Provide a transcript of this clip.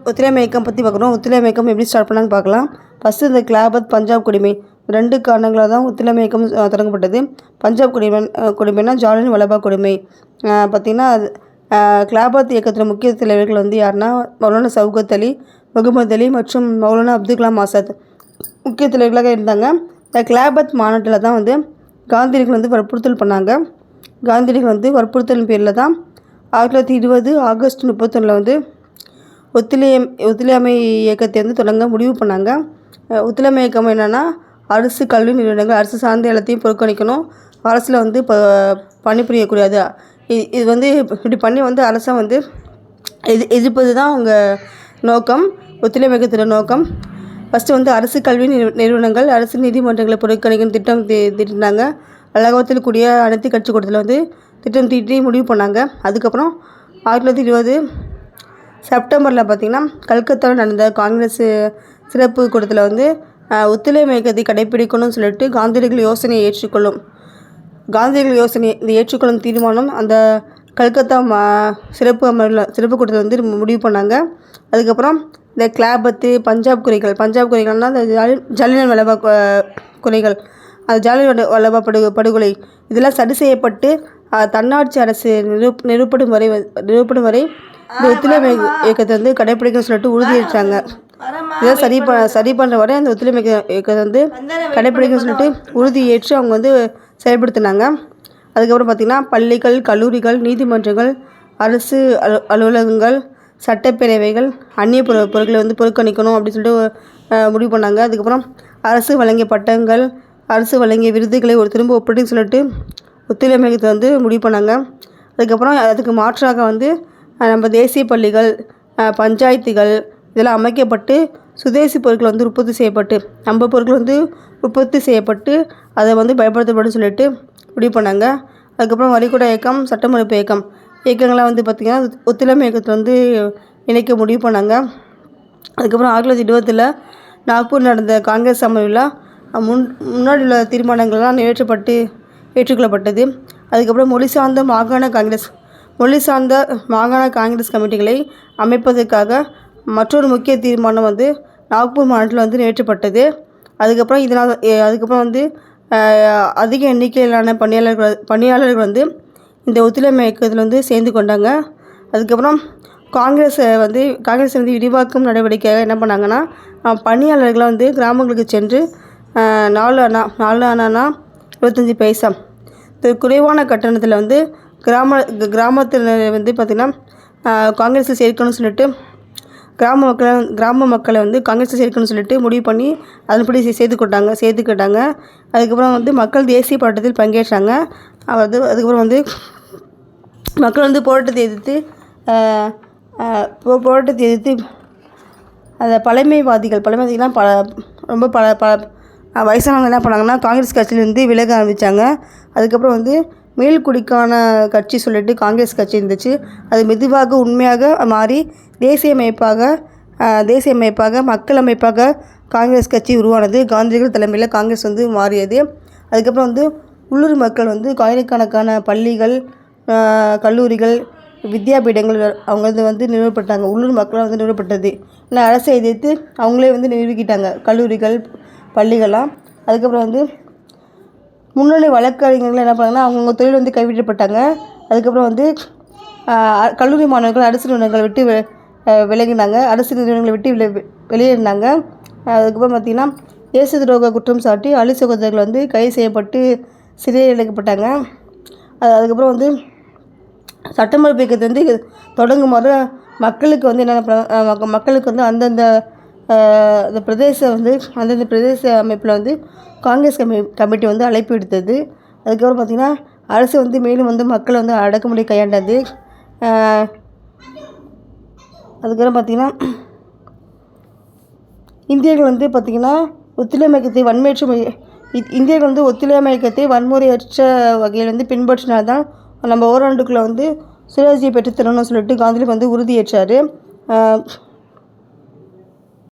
ஒத்துழையாமை இயக்கம் பற்றி பார்க்குறோம். ஒத்துழையாமை இயக்கம் எப்படி ஸ்டார்ட் பண்ணாங்கன்னு பார்க்கலாம். ஃபஸ்ட்டு இந்த கிலாபத் பஞ்சாப் குடிமை 2 காரணங்களாக தான் ஒத்துழையாமை இயக்கம் தொடங்கப்பட்டது. பஞ்சாப் குடிமைனா ஜாலியன் வாலாபாக் குடிமை. பார்த்திங்கன்னா கிலாபத் இயக்கத்தில் முக்கிய தலைவர்கள் வந்து யாருன்னா மௌலானா சவுகத் அலி, முகமது அலி மற்றும் மௌலானா அப்துல் கலாம் ஆசாத் முக்கிய தலைவர்களாக இருந்தாங்க. இந்த கிலாபத் மாநாட்டில் தான் வந்து காந்தியடிகள் வந்து வற்புறுத்தல் பண்ணாங்க. காந்தியடிகள் வந்து வற்புறுத்தலின் பேரில் தான் 1920 ஆகஸ்ட் 31 வந்து ஒத்துழையாமை இயக்கத்தை வந்து தொடங்க முடிவு பண்ணாங்க. ஒத்துழையாமை இயக்கம் என்னென்னா, அரசு கல்வி நிறுவனங்கள் அரசு சார்ந்த எல்லாத்தையும் புறக்கணிக்கணும், அரசில் வந்து பணிபுரியக்கூடாது. இது வந்து இப்படி பண்ணி வந்து அரசை வந்து எதிர்ப்பது தான் அவங்க நோக்கம். ஒத்துழையாமை இயக்கத்தோட நோக்கம் ஃபஸ்ட்டு வந்து அரசு கல்வி நிறுவனங்கள் அரசு நீதிமன்றங்களை புறக்கணிக்கணும் திட்டம் தீட்டினாங்க. அலகாபாத்தில் கூடிய அனைத்து கட்சி கூட்டத்தில் வந்து திட்டம் தீட்டி முடிவு பண்ணாங்க. அதுக்கப்புறம் 1920 செப்டம்பரில் பார்த்திங்கன்னா கல்கத்தாவில் நடந்த காங்கிரஸ் சிறப்பு கூட்டத்தில் வந்து ஒத்துழையாமை இயக்கத்தை கடைப்பிடிக்கணும்னு சொல்லிட்டு காந்தியடிகள் யோசனையை ஏற்றுக்கொள்ளும் தீர்மானம் அந்த கல்கத்தா சிறப்பு கூட்டத்தில் வந்து முடிவு பண்ணாங்க. அதுக்கப்புறம் இந்த கிலாபத்து பஞ்சாப் குறைகள்னால் இந்த ஜாலியன் வாலாபாக் குறைகள், அந்த ஜாலியன் வாலாபாக் படுகொலை இதெல்லாம் சரி செய்யப்பட்டு தன்னாட்சி அரசு நிறுவப்படும் வரை இந்த ஒத்துழையாமை இயக்கத்தை வந்து கடைப்பிடிக்கணும்னு சொல்லிட்டு உறுதியேற்றாங்க. இதெல்லாம் சரி பண்ணுற வரை அந்த ஒத்துழையாமை இயக்கத்தை வந்து கடைப்பிடிக்கணும்னு சொல்லிட்டு உறுதியேற்று அவங்க வந்து செயல்படுத்தினாங்க. அதுக்கப்புறம் பார்த்திங்கன்னா பள்ளிகள், கல்லூரிகள், நீதிமன்றங்கள், அரசு அலுவலகங்கள், சட்டப்பேரவைகள், அந்நிய பொருட்களை வந்து புறக்கணிக்கணும் அப்படின்னு சொல்லிட்டு முடிவு பண்ணாங்க. அதுக்கப்புறம் அரசு வழங்கிய பட்டங்கள், அரசு வழங்கிய விருதுகளை திரும்ப ஒப்பிட்டுன்னு சொல்லிட்டு ஒத்துழையாமை இயக்கத்தை வந்து முடிவு பண்ணாங்க. அதுக்கப்புறம் அதுக்கு மாற்றாக வந்து நம்ம தேசிய பள்ளிகள், பஞ்சாயத்துகள் இதெல்லாம் அமைக்கப்பட்டு சுதேசி பொருட்கள் வந்து உற்பத்தி செய்யப்பட்டு நம்ம பொருட்கள் வந்து உற்பத்தி செய்யப்பட்டு அதை வந்து பயன்படுத்தப்படும் சொல்லிட்டு முடிவு பண்ணாங்க. அதுக்கப்புறம் வரிகுடா இயக்கம், சட்டமறுப்பு இயக்கங்கள்லாம் வந்து பார்த்திங்கன்னா ஒத்துழையாமை இயக்கத்தை வந்து இணைக்க முடிவு பண்ணாங்க. அதுக்கப்புறம் 1920 நாக்பூர் நடந்த காங்கிரஸ் அமர்வில் முன்னாடி உள்ள தீர்மானங்கள்லாம் ஏற்றுக்கொள்ளப்பட்டது. அதுக்கப்புறம் மொழி சார்ந்த மாகாண காங்கிரஸ் கமிட்டிகளை அமைப்பதற்காக மற்றொரு முக்கிய தீர்மானம் வந்து நாக்பூர் மாநாட்டில் வந்து நிறைவேற்றப்பட்டது. அதுக்கப்புறம் வந்து அதிக எண்ணிக்கையிலான பணியாளர்கள் வந்து இந்த ஒத்துழையாமை இயக்கத்தில் வந்து சேர்ந்து கொண்டாங்க. அதுக்கப்புறம் காங்கிரஸை வந்து விரிவாக்கும் நடவடிக்கையாக என்ன பண்ணாங்கன்னா, பணியாளர்களை வந்து கிராமங்களுக்கு சென்று 4 அணா 25 பைசா குறைவான கட்டணத்தில் வந்து கிராமத்தில் வந்து பார்த்திங்கன்னா காங்கிரஸில் சேர்க்கணும்னு சொல்லிட்டு கிராம மக்களை வந்து காங்கிரஸில் சேர்க்கணும்னு சொல்லிட்டு முடிவு பண்ணி அதன்படி சேர்த்துக்கிட்டாங்க. அதுக்கப்புறம் வந்து மக்கள் தேசிய போராட்டத்தில் பங்கேற்றாங்க. அதுக்கப்புறம் வந்து மக்கள் வந்து போராட்டத்தை எதிர்த்து அந்த பழமைவாதிகள்லாம் ரொம்ப வயசானவங்க என்ன பண்ணாங்கன்னா காங்கிரஸ் கட்சியிலேருந்து விலக ஆரம்பித்தாங்க. அதுக்கப்புறம் வந்து மேல்குடிக்கான கட்சி சொல்லிட்டு காங்கிரஸ் கட்சி இருந்துச்சு. அது மெதுவாக உண்மையாக மாறி தேசிய அமைப்பாக மக்கள் அமைப்பாக காங்கிரஸ் கட்சி உருவானது. காந்தியடிகள் தலைமையில் காங்கிரஸ் வந்து மாறியது. அதுக்கப்புறம் வந்து உள்ளூர் மக்கள் வந்து ஆயிரக்கணக்கான பள்ளிகள், கல்லூரிகள், வித்யாபீடங்கள் அவங்க வந்து நிறுவப்பட்டாங்க. உள்ளூர் மக்களாக வந்து நிறுவப்பட்டது. இல்லை அரசை எதிர்த்து அவங்களே வந்து நிறுவிக்கிட்டாங்க கல்லூரிகள், பள்ளிகள்லாம். அதுக்கப்புறம் வந்து முன்னணி வழக்கறிஞர்கள் என்ன பண்ணாங்கன்னா அவங்கவுங்க தொழில் வந்து கைவிடப்பட்டாங்க. அதுக்கப்புறம் வந்து கல்லூரி மாணவர்கள் அரசு நிறுவனங்களை விட்டு விலகினாங்க, வெளியேறினாங்க. அதுக்கப்புறம் பார்த்திங்கன்னா தேச துரோக குற்றம் சாட்டி அலி சகோதரர்கள் வந்து கைது செய்யப்பட்டு சிறையில் அடைக்கப்பட்டாங்க. அதுக்கப்புறம் வந்து சட்டமறுப்பு இயக்கத்தை வந்து தொடங்குமாறு மக்களுக்கு வந்து மக்களுக்கு வந்து அந்தந்த பிரதேச அமைப்பில் வந்து காங்கிரஸ் கமிட்டி வந்து அழைப்பு விடுத்தது. அதுக்கப்புறம் பார்த்திங்கன்னா அரசு வந்து மேலும் வந்து மக்களை வந்து அடக்குமுறை கையாண்டது. அதுக்கப்புறம் பார்த்திங்கன்னா இந்தியர்கள் வந்து பார்த்திங்கன்னா ஒத்துழையாமை இயக்கத்தை வன்முறையற்ற வகையில் வந்து பின்பற்றினால்தான் நம்ம ஓராண்டுக்குள்ளே வந்து சுயராஜ்யம் பெற்றுத்தரணும்னு சொல்லிட்டு காந்தியடிகள் வந்து உறுதியேற்றார்.